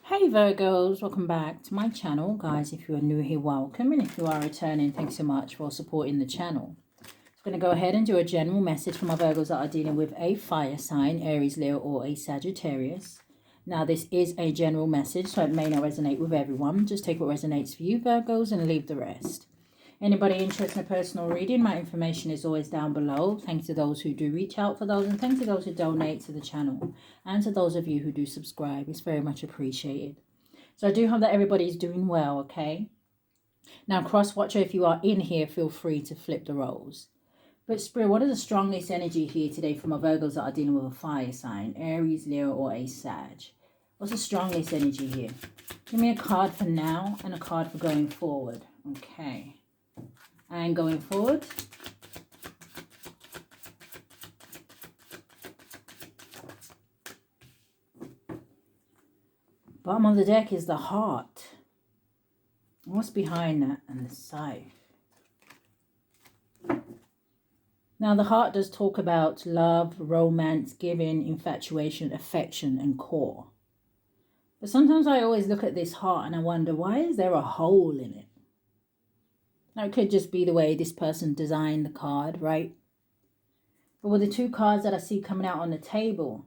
Hey Virgos, welcome back to my channel. Guys, if you're new here, welcome. And if you are returning, thanks so much for supporting the channel. I'm going to go ahead and do a general message for my Virgos that are dealing with a fire sign, Aries, Leo, or a Sagittarius. Now, this is a general message, so it may not resonate with everyone. Just take what resonates for you, Virgos, and leave the rest. Anybody interested in a personal reading, my information is always down below. Thanks to those who do reach out for those, and thanks to those who donate to the channel, and to those of you who do subscribe. It's very much appreciated. So I do hope that everybody's doing well, okay? Now, cross-watcher, if you are in here, feel free to flip the roles. But Spirit, what is the strongest energy here today for my Virgos that are dealing with a fire sign, Aries, Leo, or a Sag? What's the strongest energy here? Give me a card for now and a card for going forward. Okay. And going forward. Bottom of the deck is the heart. What's behind that? And the scythe. Now, the heart does talk about love, romance, giving, infatuation, affection, and core. But sometimes I always look at this heart and I wonder, why is there a hole in it? Now, it could just be the way this person designed the card, right? But with the two cards that I see coming out on the table,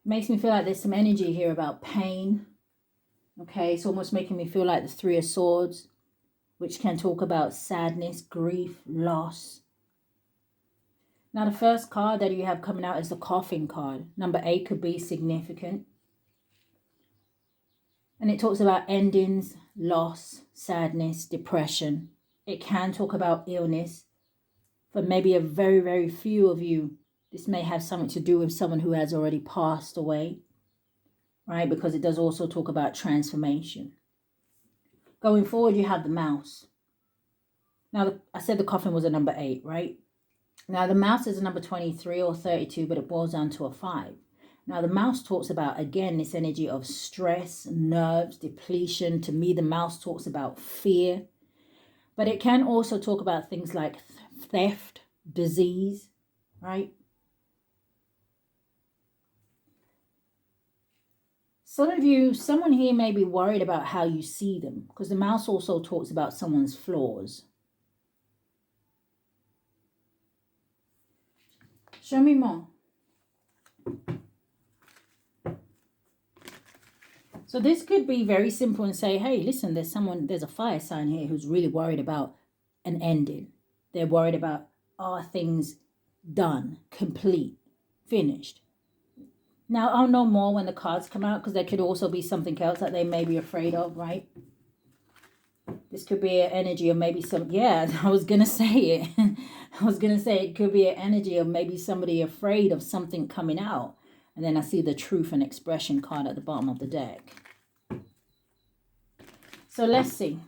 it makes me feel like there's some energy here about pain. Okay, it's almost making me feel like the Three of Swords, which can talk about sadness, grief, loss. Now, the first card that you have coming out is the Coffin card. Number 8 could be significant. And it talks about endings, loss, sadness, depression. It can talk about illness. For maybe a very, very few of you, this may have something to do with someone who has already passed away, right? Because it does also talk about transformation. Going forward, you have the mouse. Now, I said the coffin was a number 8, right? Now, the mouse is a number 23 or 32, but it boils down to a 5. Now, the mouse talks about, again, this energy of stress, nerves, depletion. To me, the mouse talks about fear. But it can also talk about things like theft, disease, right? Some of you, someone here may be worried about how you see them, because the mouse also talks about someone's flaws. Show me more. So this could be very simple and say, hey, listen, there's a fire sign here who's really worried about an ending. They're worried about, are things done, complete, finished? Now, I'll know more when the cards come out, because there could also be something else that they may be afraid of, right? This could be an energy of maybe I was going to say it. I was going to say it could be an energy of maybe somebody afraid of something coming out. And then I see the truth and expression card at the bottom of the deck. So let's see.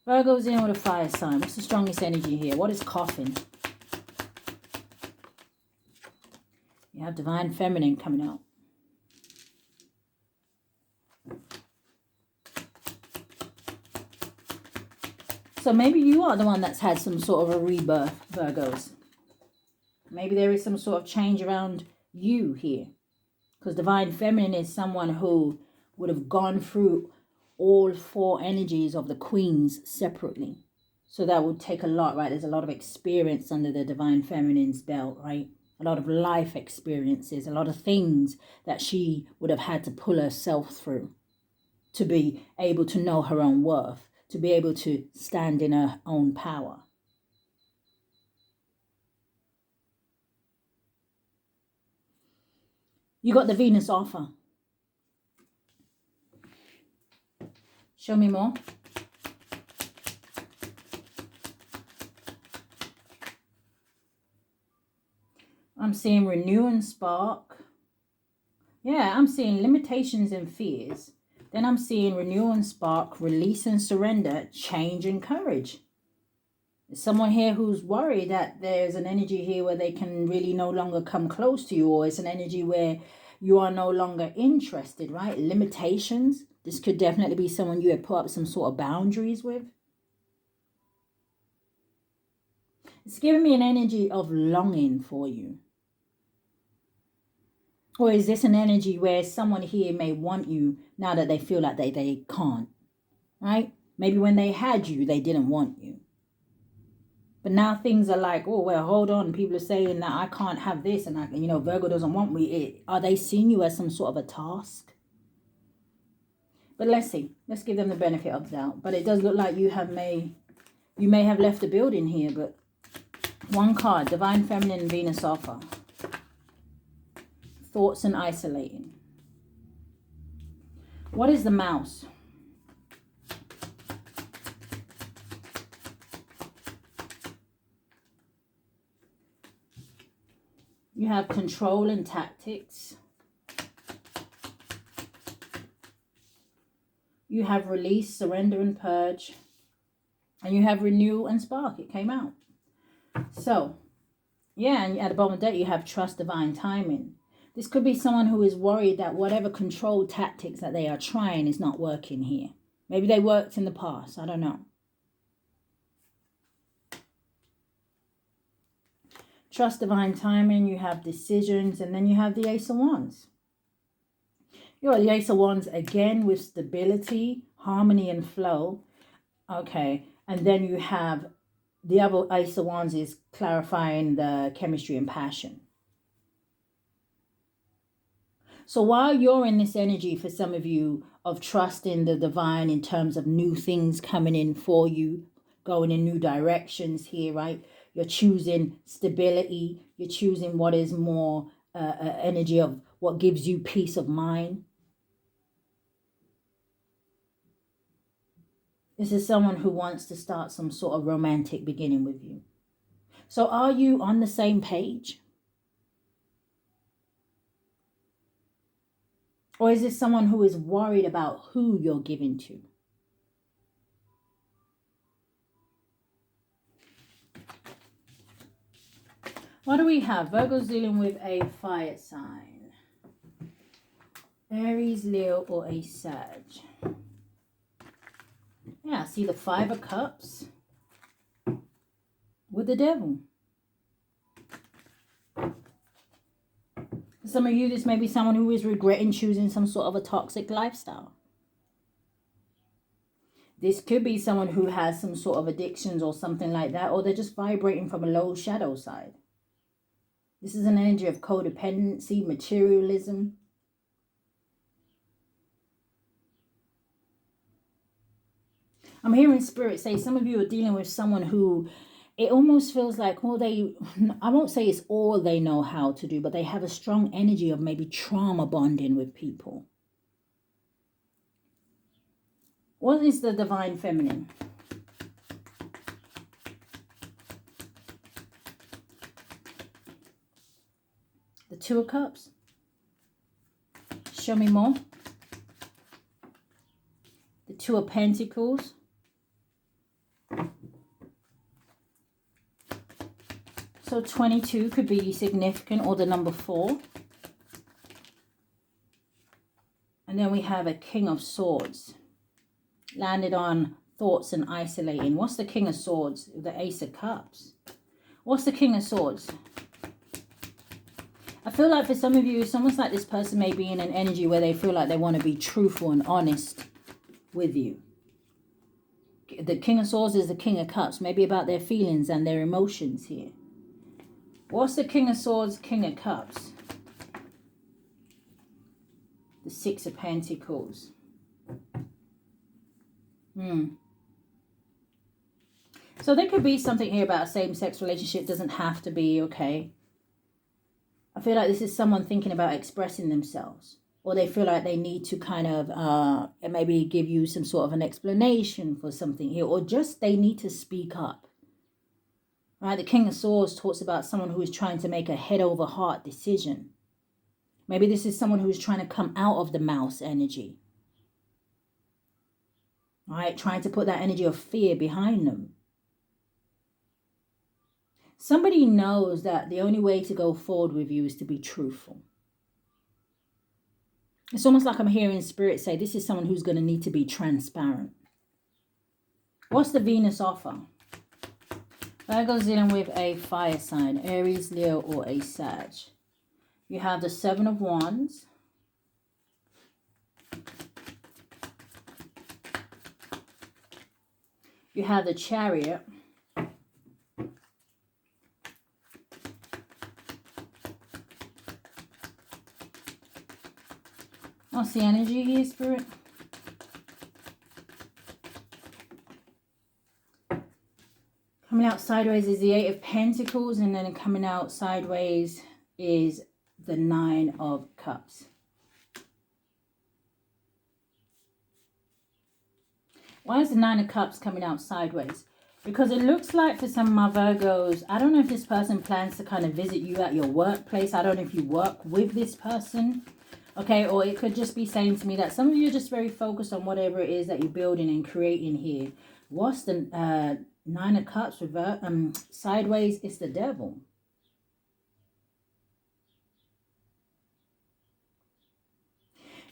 Virgo's in with a fire sign. What's the strongest energy here? What is coffin? You have divine feminine coming out. So maybe you are the one that's had some sort of a rebirth, Virgos. Maybe there is some sort of change around you here. Because divine feminine is someone who would have gone through all 4 energies of the queens separately. So that would take a lot, right? There's a lot of experience under the divine feminine's belt, right? A lot of life experiences, a lot of things that she would have had to pull herself through to be able to know her own worth, to be able to stand in her own power. You got the Venus offer. Show me more. I'm seeing renew and spark. Yeah, I'm seeing limitations and fears. Then I'm seeing renew and spark, release and surrender, change and courage. There's someone here who's worried that there's an energy here where they can really no longer come close to you, or it's an energy where you are no longer interested, right? Limitations. This could definitely be someone you had put up some sort of boundaries with. It's giving me an energy of longing for you. Or is this an energy where someone here may want you now that they feel like they can't, right? Maybe when they had you, they didn't want you. But now things are like, oh, well, hold on. People are saying that I can't have this and, Virgo doesn't want me. Are they seeing you as some sort of a task? But let's see. Let's give them the benefit of the doubt. But it does look like you may have left the building here. But one card, Divine Feminine, Venus offer. Thoughts and isolating. What is the mouse? You have control and tactics. You have release, surrender and purge. And you have renew and spark. It came out. So, yeah, and at the bottom of the deck, you have trust, divine timing. This could be someone who is worried that whatever control tactics that they are trying is not working here. Maybe they worked in the past. I don't know. Trust, divine timing. You have decisions. And then you have the Ace of Wands. You got the Ace of Wands again with stability, harmony, and flow. Okay. And then you have the other Ace of Wands is clarifying the chemistry and passion. So while you're in this energy, for some of you, of trusting the divine in terms of new things coming in for you, going in new directions here, right? You're choosing stability. You're choosing what is more energy of what gives you peace of mind. This is someone who wants to start some sort of romantic beginning with you. So are you on the same page? Or is this someone who is worried about who you're giving to? What do we have? Virgo's dealing with a fire sign. Aries, Leo, or a Sag. Yeah, see the Five of Cups with the Devil. For some of you, this may be someone who is regretting choosing some sort of a toxic lifestyle. This could be someone who has some sort of addictions or something like that, or they're just vibrating from a low shadow side. This is an energy of codependency, materialism. I'm hearing Spirit say some of you are dealing with someone who it almost feels like, well, I won't say it's all they know how to do, but they have a strong energy of maybe trauma bonding with people. What is the Divine Feminine? The Two of Cups. Show me more. The Two of Pentacles. So 22 could be significant, or the number 4. And then we have a King of Swords. Landed on thoughts and isolating. What's the King of Swords? The Ace of Cups. What's the King of Swords? I feel like for some of you, it's almost like this person may be in an energy where they feel like they want to be truthful and honest with you. The King of Swords is the King of Cups. Maybe about their feelings and their emotions here. What's the King of Swords, King of Cups? The Six of Pentacles. So there could be something here about a same-sex relationship. Doesn't have to be, okay? I feel like this is someone thinking about expressing themselves. Or they feel like they need to kind of maybe give you some sort of an explanation for something here. Or just they need to speak up. Right? The King of Swords talks about someone who is trying to make a head-over-heart decision. Maybe this is someone who is trying to come out of the mouse energy. Right? Trying to put that energy of fear behind them. Somebody knows that the only way to go forward with you is to be truthful. It's almost like I'm hearing Spirit say this is someone who's going to need to be transparent. What's the Venus offer? Virgo's dealing with a fire sign, Aries, Leo, or a Sag. You have the Seven of Wands. You have the Chariot. What's the energy here, Spirit? Coming out sideways is the Eight of Pentacles, and then coming out sideways is the Nine of Cups. Why is the Nine of Cups coming out sideways? Because it looks like for some of my Virgos, I don't know if this person plans to kind of visit you at your workplace. I don't know if you work with this person. Okay, or it could just be saying to me that some of you are just very focused on whatever it is that you're building and creating here. What's the Nine of Cups sideways? It's the Devil.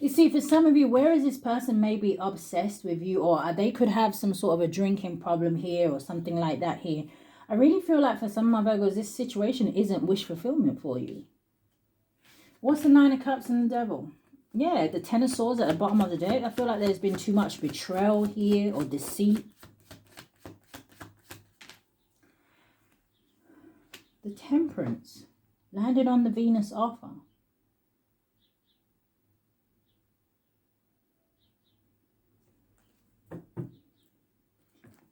You see, for some of you, where is this person maybe obsessed with you, or they could have some sort of a drinking problem here or something like that here. I really feel like for some of my Virgos, this situation isn't wish fulfillment for you. What's the Nine of Cups and the Devil? Yeah, the Ten of Swords at the bottom of the deck. I feel like there's been too much betrayal here or deceit. The Temperance landed on the Venus offer.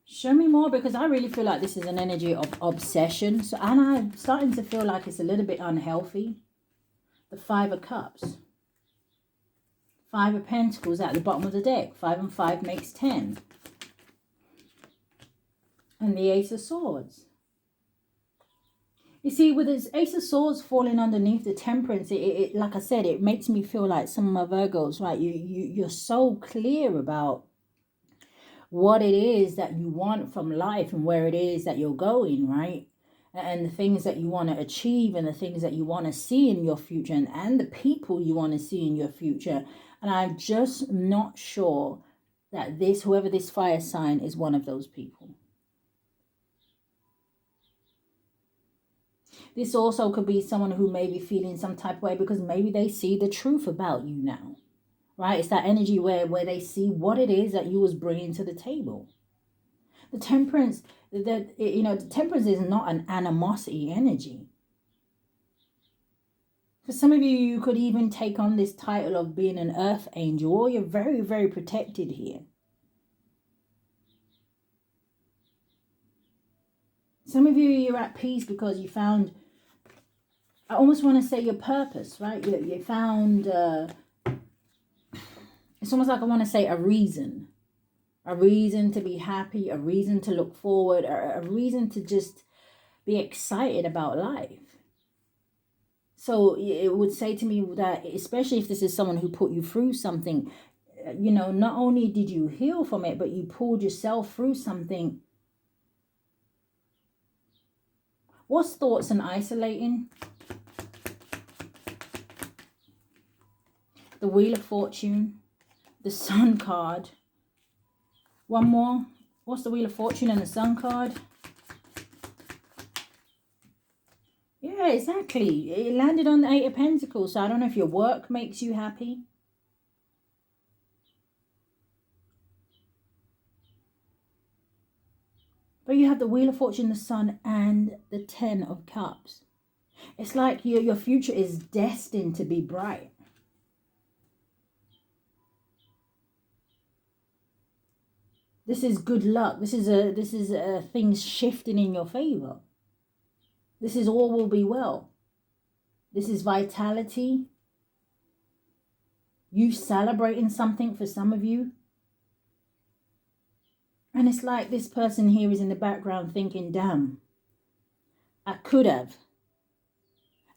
Show me more, because I really feel like this is an energy of obsession. So, and I'm starting to feel like it's a little bit unhealthy. The Five of Cups. Five of Pentacles at the bottom of the deck. 5 and 5 makes 10. And the Ace of Swords. You see, with this Ace of Swords falling underneath the Temperance, it like I said, it makes me feel like some of my Virgos, right? You're so clear about what it is that you want from life and where it is that you're going, right? And the things that you want to achieve and the things that you want to see in your future, and the people you want to see in your future. And I'm just not sure that whoever this fire sign is one of those people. This also could be someone who may be feeling some type of way because maybe they see the truth about you now, right? It's that energy where they see what it is that you was bringing to the table. The Temperance, the Temperance is not an animosity energy. For some of you, you could even take on this title of being an earth angel, or you're very, very protected here. Some of you, you're at peace because you found, I almost want to say, your purpose, right? You found, it's almost like I want to say a reason to be happy, a reason to look forward, a reason to just be excited about life. So it would say to me that, especially if this is someone who put you through something, not only did you heal from it, but you pulled yourself through something. What's thoughts and isolating? The Wheel of Fortune, the Sun card. One more. What's the Wheel of Fortune and the Sun card? Yeah, exactly. It landed on the Eight of Pentacles. So I don't know if your work makes you happy. But you have the Wheel of Fortune, the Sun, and the Ten of Cups. It's like your future is destined to be bright. This is good luck. This is things shifting in your favor. This is all will be well. This is vitality. You celebrating something for some of you. And it's like this person here is in the background thinking, damn, I could have.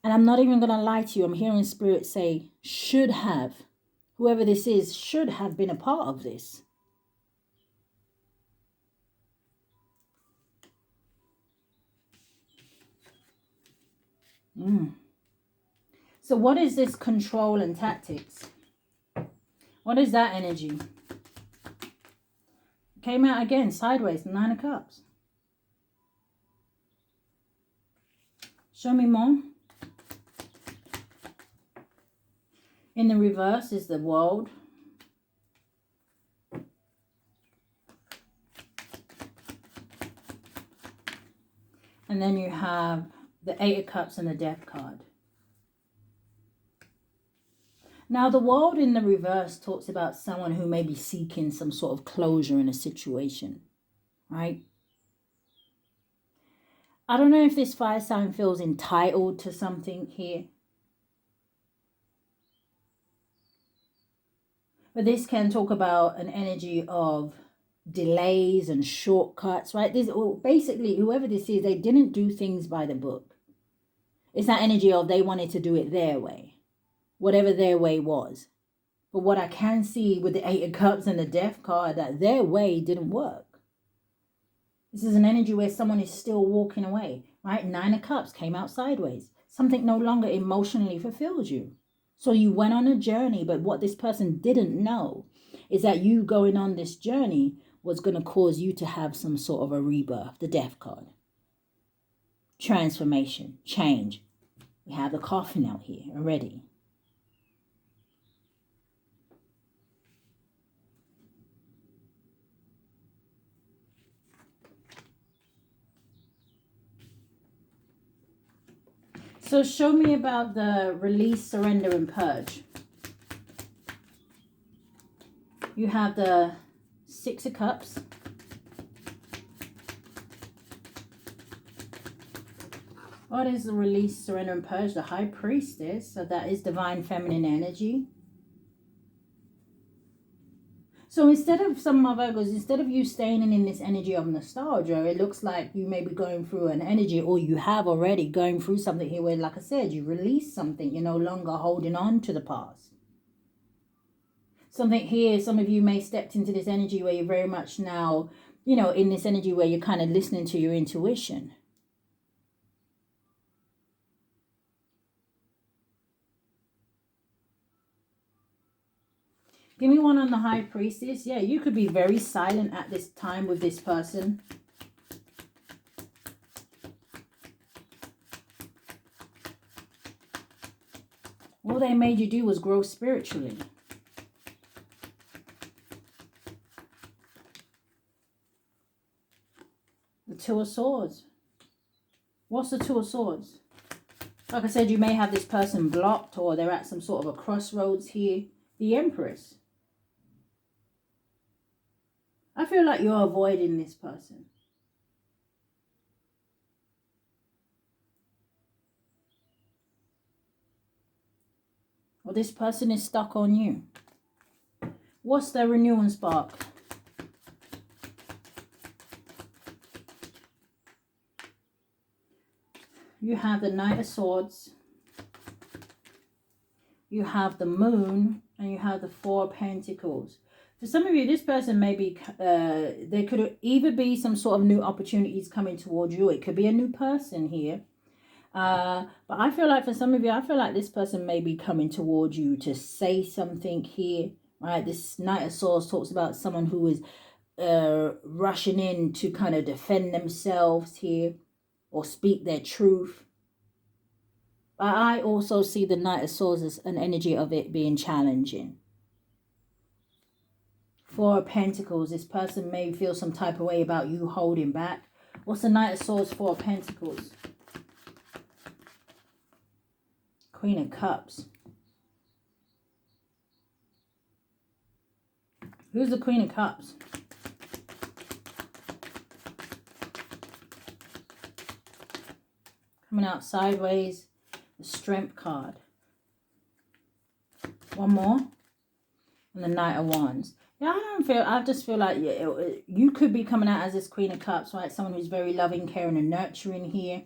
And I'm not even going to lie to you. I'm hearing Spirit say, should have. Whoever this is should have been a part of this. So what is this control and tactics? What is that energy? Came out again, sideways, Nine of Cups. Show me more. In the reverse is the World. And then you have the Eight of Cups and the Death card. Now, the World in the reverse talks about someone who may be seeking some sort of closure in a situation, right? I don't know if this fire sign feels entitled to something here. But this can talk about an energy of delays and shortcuts, right? This, basically, whoever this is, they didn't do things by the book. It's that energy of they wanted to do it their way, whatever their way was. But what I can see with the Eight of Cups and the Death card, that their way didn't work. This is an energy where someone is still walking away, right? Nine of Cups came out sideways. Something no longer emotionally fulfills you. So you went on a journey, but what this person didn't know is that you going on this journey was going to cause you to have some sort of a rebirth, the Death card. Transformation, change. We have the coffin out here already. So show me about the release, surrender, and purge. You have the Six of Cups. What is the release, surrender, and purge? The High Priestess. So that is divine feminine energy. So instead of some of Virgos, instead of you staying in this energy of nostalgia, it looks like you may be going through an energy, or you have already going through something here where, like I said, you release something. You're no longer holding on to the past. Something here, some of you may stepped into this energy where you're very much now, you know, in this energy where you're kind of listening to your intuition. Give me one on the High Priestess. Yeah, you could be very silent at this time with this person. All they made you do was grow spiritually. The Two of Swords. What's the Two of Swords? Like I said, you may have this person blocked, or they're at some sort of a crossroads here. The Empress. I feel like you're avoiding this person. Or this person is stuck on you. What's the renewal and spark? You have the Knight of Swords. You have the Moon. And you have the Four of Pentacles. For some of you, this person may be, there could either be some sort of new opportunities coming towards you. It could be a new person here. But I feel like for some of you, I feel like this person may be coming towards you to say something here. Right? This Knight of Swords talks about someone who is rushing in to kind of defend themselves here or speak their truth. But I also see the Knight of Swords as an energy of it being challenging. Four of Pentacles. This person may feel some type of way about you holding back. What's the Knight of Swords, Four of Pentacles? Queen of Cups. Who's the Queen of Cups? Coming out sideways. The Strength card. One more. And the Knight of Wands. Yeah, I just feel like you could be coming out as this Queen of Cups, right? Someone who's very loving, caring, and nurturing here.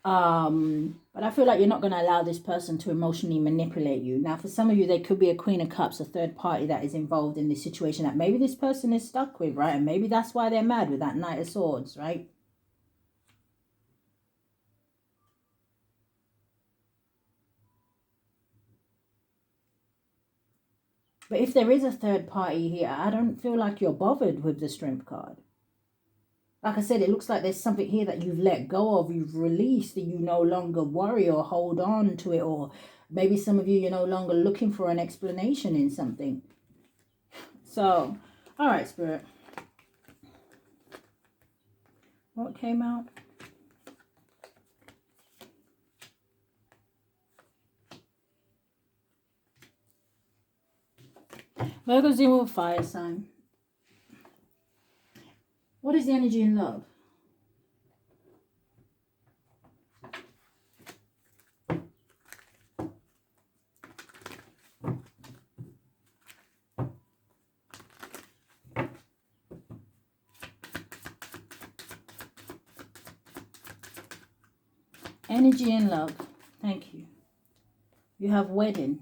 But I feel like you're not going to allow this person to emotionally manipulate you. Now, for some of you, there could be a Queen of Cups, a third party that is involved in this situation that maybe this person is stuck with, right? And maybe that's why they're mad with that Knight of Swords, right? But if there is a third party here, I don't feel like you're bothered with the Strength card. Like I said, it looks like there's something here that you've let go of, you've released, and you no longer worry or hold on to it. Or maybe some of you, you're no longer looking for an explanation in something. So, all right, Spirit. What came out? Virgo's dealing with a fire sign. What is the energy in love? Energy in love. Thank you. You have wedding.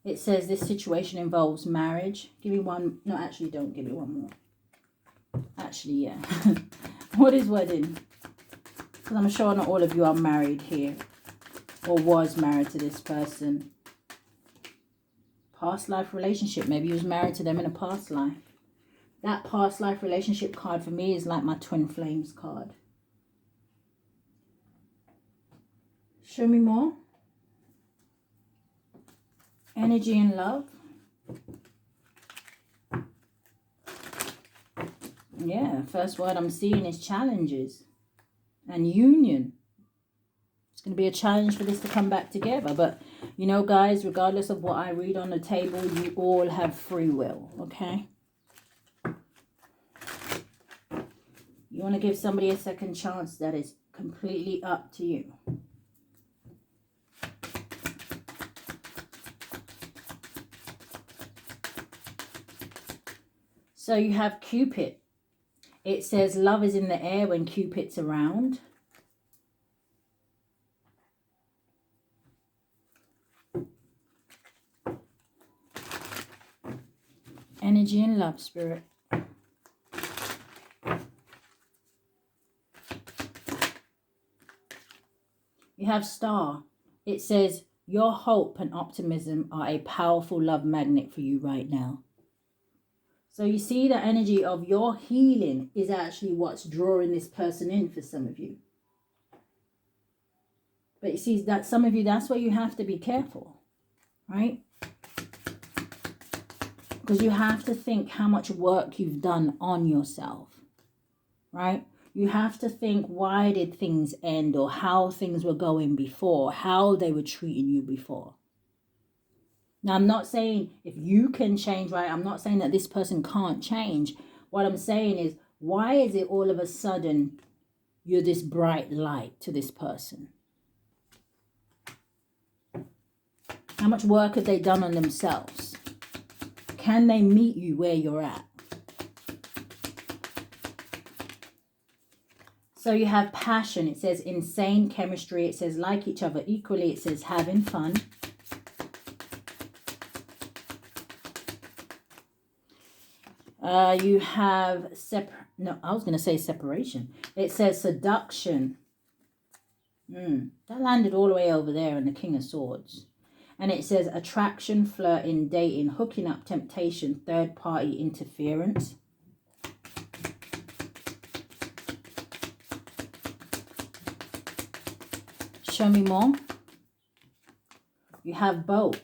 It says this situation involves marriage. Give me one. No, actually, don't give me one more. Actually, yeah. What is wedding? Because I'm sure not all of you are married here or was married to this person. Past life relationship. Maybe you was married to them in a past life. That past life relationship card for me is like my twin flames card. Show me more. Energy and love. Yeah, first word I'm seeing is challenges and union. It's going to be a challenge for this to come back together. But, you know, guys, regardless of what I read on the table, you all have free will, okay? You want to give somebody a second chance, that is completely up to you. So you have Cupid. It says love is in the air when Cupid's around. Energy and love, Spirit. You have Star. It says your hope and optimism are a powerful love magnet for you right now. So you see the energy of your healing is actually what's drawing this person in for some of you. But you see that some of you, that's where you have to be careful, right? Because you have to think how much work you've done on yourself, right? You have to think, why did things end, or how things were going before, how they were treating you before. Now, I'm not saying if you can change, right? I'm not saying that this person can't change. What I'm saying is, why is it all of a sudden you're this bright light to this person? How much work have they done on themselves? Can they meet you where you're at? So you have passion. It says insane chemistry. It says like each other equally. It says having fun. You have I was going to say separation. It says seduction. That landed all the way over there in the King of Swords. And it says attraction, flirting, dating, hooking up, temptation, third party interference. Show me more. You have both.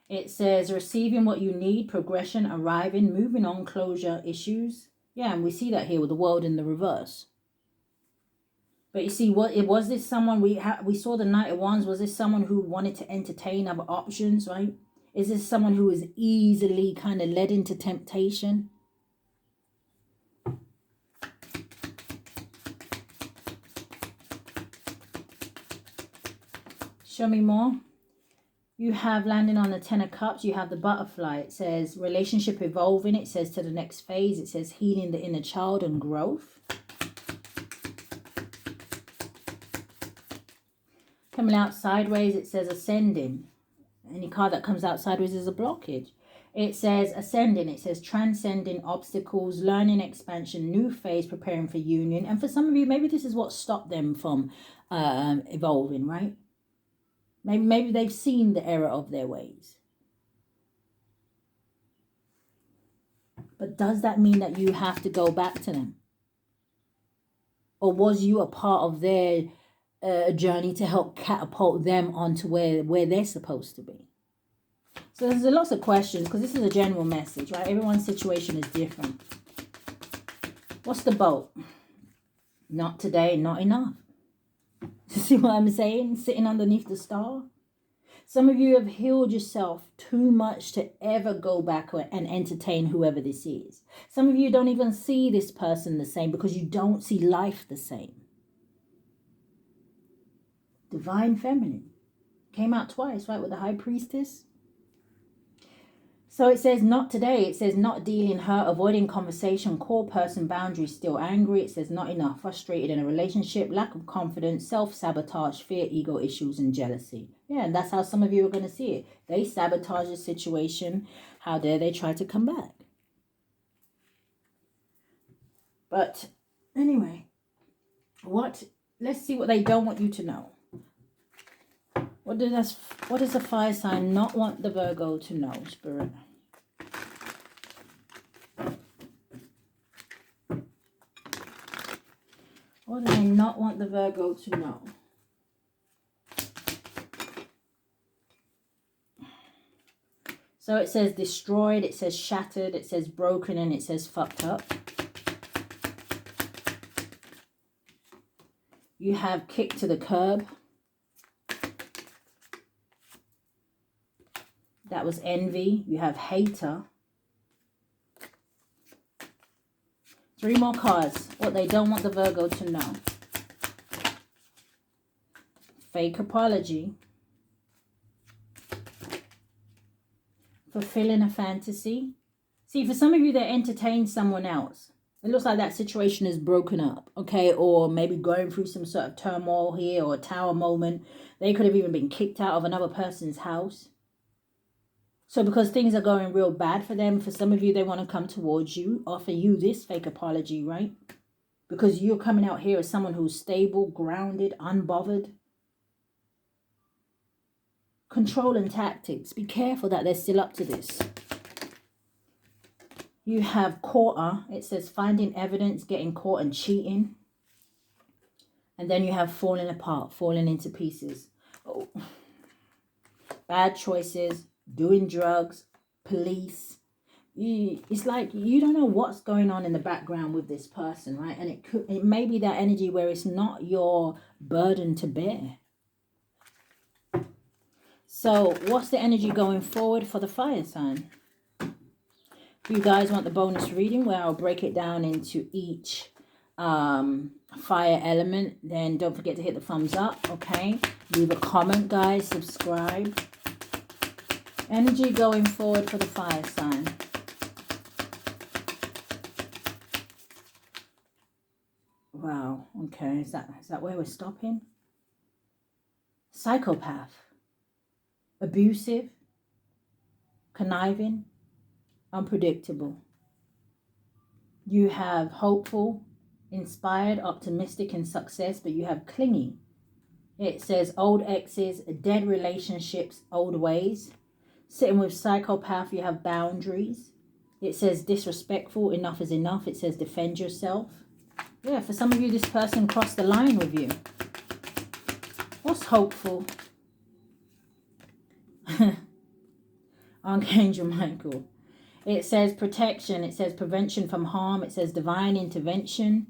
It says receiving what you need, progression, arriving, moving on, closure, issues. Yeah, and we see that here with the world in the reverse. But you see, was this someone we saw the Knight of Wands? Was this someone who wanted to entertain other options, right? Is this someone who is easily kind of led into temptation? Show me more. You have landing on the Ten of Cups. You have the butterfly. It says relationship evolving. It says to the next phase. It says healing the inner child and growth. Coming out sideways, it says ascending. Any card that comes out sideways is a blockage. It says ascending. It says transcending obstacles, learning, expansion, new phase, preparing for union. And for some of you, maybe this is what stopped them from evolving, right? Maybe they've seen the error of their ways. But does that mean that you have to go back to them? Or was you a part of their journey to help catapult them onto where they're supposed to be? So there's lots of questions because this is a general message, right? Everyone's situation is different. What's the boat? Not today, not enough. See what I'm saying? Sitting underneath the star. Some of you have healed yourself too much to ever go back and entertain whoever this is. Some of you don't even see this person the same because you don't see life the same. Divine Feminine. Came out twice, right, with the High Priestess. So it says not today. It says not dealing, hurt, avoiding conversation, core person, boundaries, still angry. It says not enough, frustrated in a relationship, lack of confidence, self-sabotage, fear, ego issues, and jealousy. Yeah, and that's how some of you are going to see it. They sabotage the situation. How dare they try to come back? But anyway, let's see what they don't want you to know. What does the fire sign not want the Virgo to know, Spirit? What do they not want the Virgo to know? So it says destroyed, it says shattered, it says broken, and it says fucked up. You have kicked to the curb. That was envy. You have hater. 3 more cards. What they don't want the Virgo to know. Fake apology. Fulfilling a fantasy. See, for some of you that entertain someone else, it looks like that situation is broken up, okay? Or maybe going through some sort of turmoil here or a tower moment. They could have even been kicked out of another person's house. So because things are going real bad for them, for some of you, they want to come towards you, offer you this fake apology, right? Because you're coming out here as someone who's stable, grounded, unbothered. Control and tactics. Be careful that they're still up to this. You have quarter. It says finding evidence, getting caught and cheating. And then you have falling apart, falling into pieces. Oh. Bad choices, doing drugs, police. It's like you don't know what's going on in the background with this person, right? And it may be that energy where it's not your burden to bear. So what's the energy going forward for the fire sign? If you guys want the bonus reading where I'll break it down into each fire element, then don't forget to hit the thumbs up, okay? Leave a comment, guys. Subscribe. Energy going forward for the fire sign. Wow, okay. Is that where we're stopping? Psychopath. Abusive. Conniving. Unpredictable. You have hopeful, inspired, optimistic, and success, but you have clingy. It says old exes, dead relationships, old ways. Sitting with psychopath, you have boundaries. It says disrespectful, enough is enough. It says defend yourself. Yeah, for some of you, this person crossed the line with you. What's hopeful? Archangel Michael. It says protection. It says prevention from harm. It says divine intervention.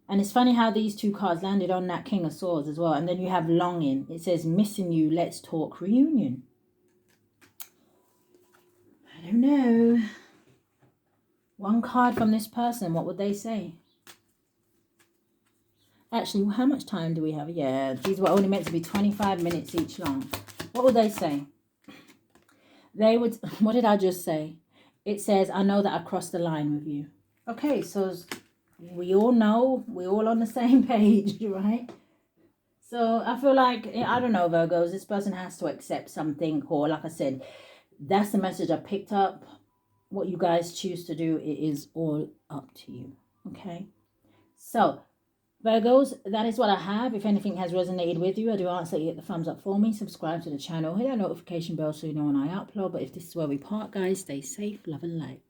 And it's funny how these 2 cards landed on that King of Swords as well. And then you have longing. It says missing you. Let's talk reunion. I don't know. 1 card from this person. What would they say? Actually, how much time do we have? Yeah, these were only meant to be 25 minutes each long. What would they say? They would, what did I just say? It says, I know that I crossed the line with you. Okay, so we all know, we're all on the same page, right? So I feel like, I don't know, Virgos, this person has to accept something, or like I said, that's the message I picked up. What you guys choose to do, it is all up to you, okay? So, Virgos, that is what I have. If anything has resonated with you, I do ask that you hit the thumbs up for me. Subscribe to the channel. Hit that notification bell so you know when I upload. But if this is where we part, guys, stay safe, love and light.